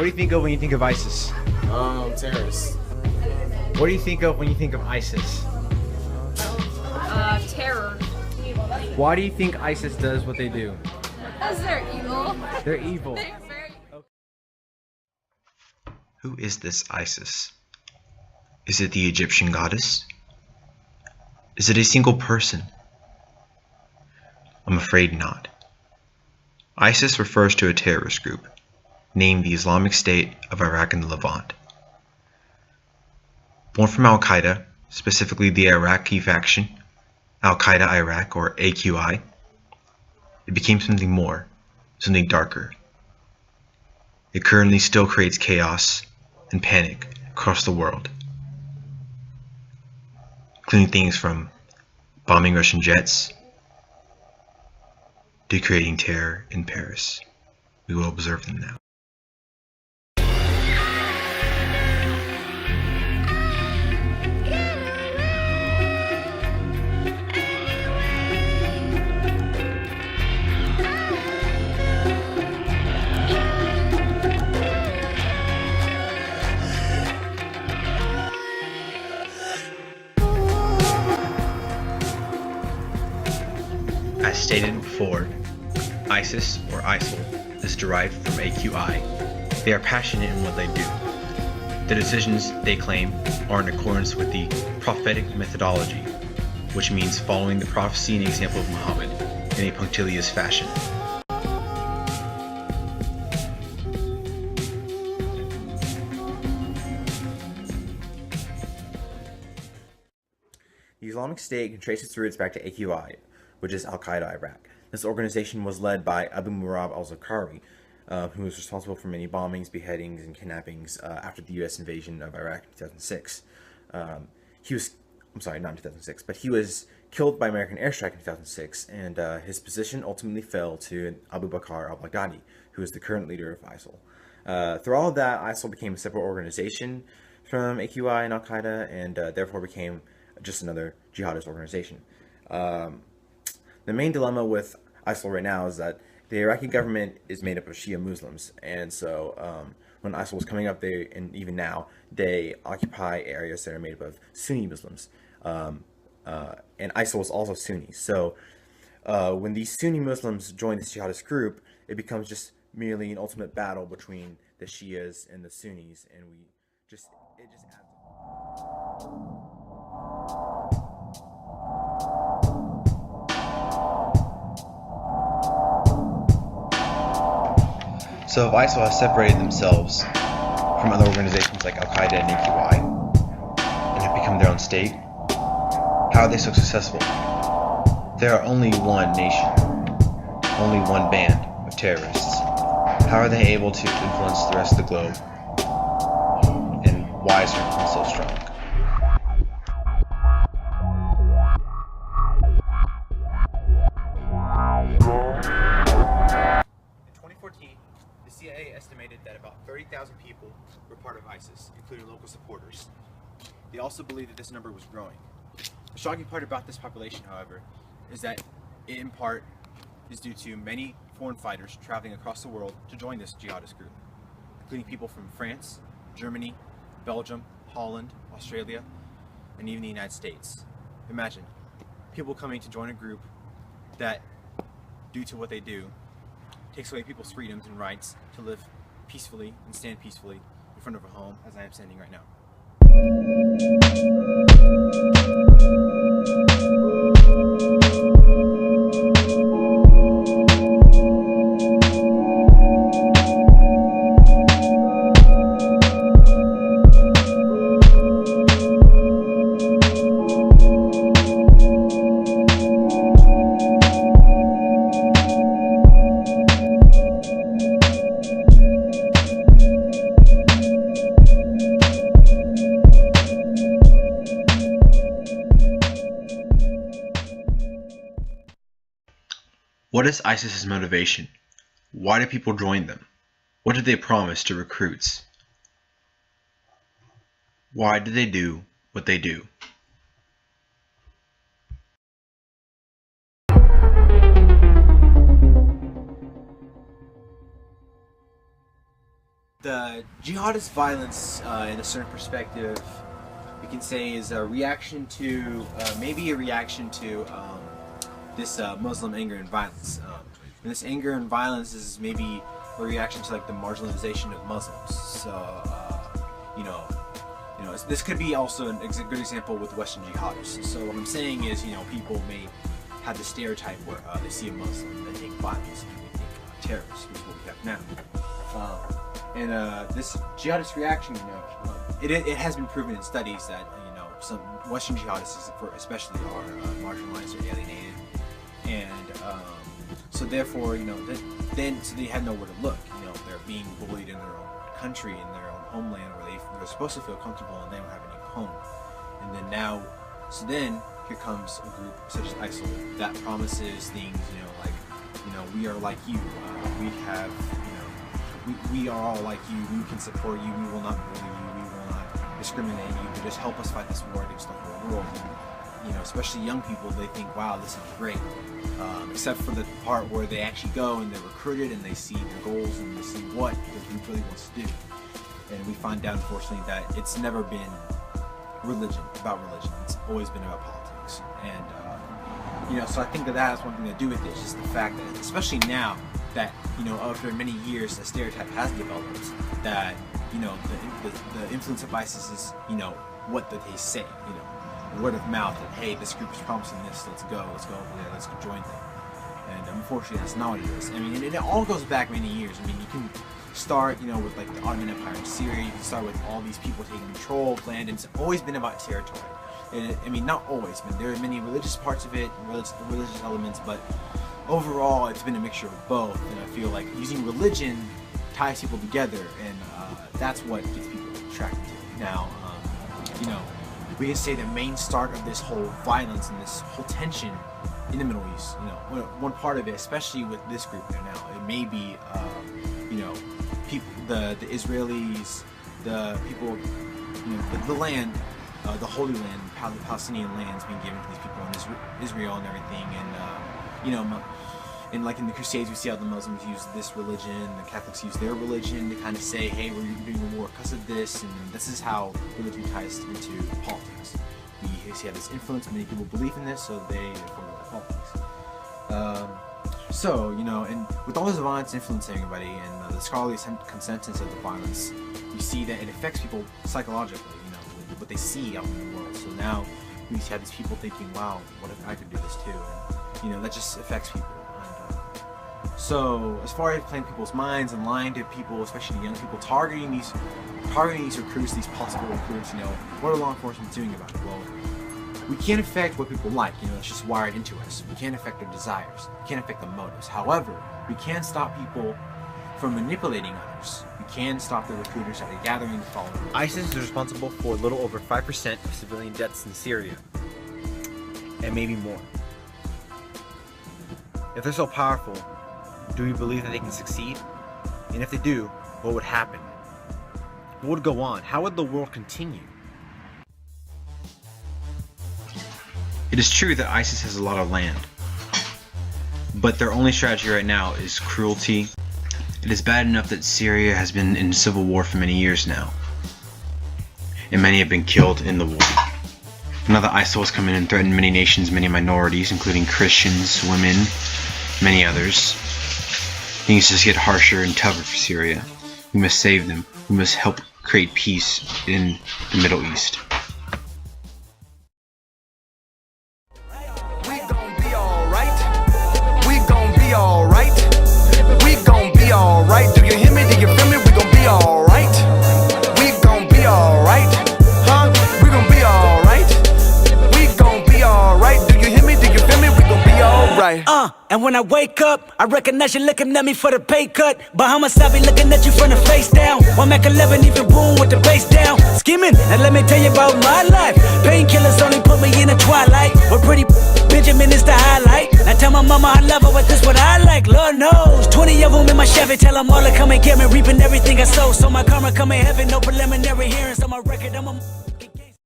What do you think of when you think of ISIS? Terrorist. What do you think of when you think of ISIS? Terror. Why do you think ISIS does what they do? Because they're evil. They're evil. They're very... Who is this Isis? Is it the Egyptian goddess? Is it a single person? I'm afraid not. ISIS refers to a terrorist group named the Islamic State of Iraq and the Levant. Born from Al-Qaeda, specifically the Iraqi faction, Al-Qaeda Iraq or AQI, it became something more, something darker. It currently still creates chaos and panic across the world, including things from bombing Russian jets to creating terror in Paris. We will observe them now. As stated before, ISIS or ISIL is derived from AQI. They are passionate in what they do. The decisions they claim are in accordance with the prophetic methodology, which means following the prophecy and example of Muhammad in a punctilious fashion. The Islamic State can trace its roots back to AQI, which is Al-Qaeda Iraq. This organization was led by Abu Murab al-Zakari, who was responsible for many bombings, beheadings, and kidnappings after the U.S. invasion of Iraq in 2006. He was killed by American airstrike in 2006, and his position ultimately fell to Abu Bakr al-Baghdadi, who is the current leader of ISIL. Through all of that, ISIL became a separate organization from AQI and Al-Qaeda, and therefore became just another jihadist organization. The main dilemma with ISIL right now is that the Iraqi government is made up of Shia Muslims, and so when ISIL was coming up, and even now, they occupy areas that are made up of Sunni Muslims, and ISIL is also Sunni. So when these Sunni Muslims join this jihadist group, it becomes just merely an ultimate battle between the Shias and the Sunnis, and it just adds. So if ISIL has separated themselves from other organizations like Al-Qaeda and AQI and have become their own state, how are they so successful? There are only one nation, only one band of terrorists. How are they able to influence the rest of the globe? And why is their influence so strong? In 2014, the CIA estimated that about 30,000 people were part of ISIS, including local supporters. They also believed that this number was growing. The shocking part about this population, however, is that it in part is due to many foreign fighters traveling across the world to join this jihadist group, including people from France, Germany, Belgium, Holland, Australia, and even the United States. Imagine, people coming to join a group that, due to what they do, takes away people's freedoms and rights to live peacefully and stand peacefully in front of a home, as I am standing right now. What is ISIS's motivation? Why do people join them? What did they promise to recruits? Why do they do what they do? The jihadist violence, in a certain perspective, we can say is a reaction to, maybe a reaction to this Muslim anger and violence. And this anger and violence is maybe a reaction to like the marginalization of Muslims. So, this could be also a good example with Western jihadists. So what I'm saying is, people may have the stereotype where they see a Muslim, they think violence, and they think terrorists, which is what we have now. And this jihadist reaction, it has been proven in studies that some Western jihadists, especially, are marginalized or alienated, and so therefore, so they have nowhere to look. They're being bullied in their own country, in their own homeland, where they're supposed to feel comfortable, and they don't have any home. And then here comes a group such as ISIL that promises things, we are like you. We have, we are all like you. We can support you. We will not bully you. We will not discriminate you. But just help us fight this war against the whole world. And, especially young people, they think, wow, this is great. Except for the part where they actually go and they're recruited and they see the goals and they see what the group really wants to do. And we find out, unfortunately, that it's never been about religion. It's always been about politics. And, so I think that has one thing to do with it. It's just the fact that, especially now, that, after many years, a stereotype has developed that, the influence of ISIS is, what they say, word of mouth that, hey, this group is promising this, let's go over there, let's go join them. And unfortunately, that's not what it is. I mean, and it all goes back many years. I mean, you can start, with like the Ottoman Empire in Syria. You can start with all these people taking control of land. It's always been about territory. I mean, not always, but there are many religious parts of it, religious elements, but overall, it's been a mixture of both. And I feel like using religion ties people together, and that's what gets people attracted to it. Now, we can say the main start of this whole violence and this whole tension in the Middle East, one part of it, especially with this group there now, it may be, people, the Israelis, the people, the land, the Holy Land, the Palestinian lands being given to these people in Israel and everything, and, and like in the Crusades, we see how the Muslims use this religion, the Catholics use their religion to kind of say, hey, we're doing a war because of this, and this is how religion ties into politics. We see how this influence, many people believe in this, so they follow the politics. And with all this violence influencing everybody, and the scholarly consensus of the violence, you see that it affects people psychologically, what they see out in the world. So now we have these people thinking, wow, what if I could do this too? And, that just affects people. So as far as playing people's minds and lying to people, especially young people, targeting these recruits, these possible recruits, what are law enforcement doing about it? Well, we can't affect what people like, it's just wired into us. We can't affect their desires. We can't affect the motives. However, we can stop people from manipulating others. We can stop the recruiters that are gathering the followers. ISIS is responsible for a little over 5% of civilian deaths in Syria, and maybe more. If they're so powerful, do we believe that they can succeed? And if they do, what would happen? What would go on? How would the world continue? It is true that ISIS has a lot of land, but their only strategy right now is cruelty. It is bad enough that Syria has been in civil war for many years now, and many have been killed in the war. Now that ISIL has come in and threatened many nations, many minorities, including Christians, women, many others, things just get harsher and tougher for Syria. We must save them. We must help create peace in the Middle East. We gon' be alright. We gon' be alright. We gon' be alright. Do you hear me? Do you feel me? We gon' be alright. We gon' be alright. Huh? We gon' be alright. We gon' be alright. Do you hear me? Do you feel me? We gon' be alright. And when I wake up, I recognize you looking at me for the pay cut. Bahamas, I be looking at you from the face down. One Mac 11, even boom with the bass down. Scheming, now let me tell you about my life. Painkillers only put me in the twilight. But pretty Benjamin is the highlight. Now tell my mama I love her, but this what I like. Lord knows, 20 of them in my Chevy. Tell them all to come and get me, reaping everything I sow. So my karma come in heaven, no preliminary hearings on my record. I'm a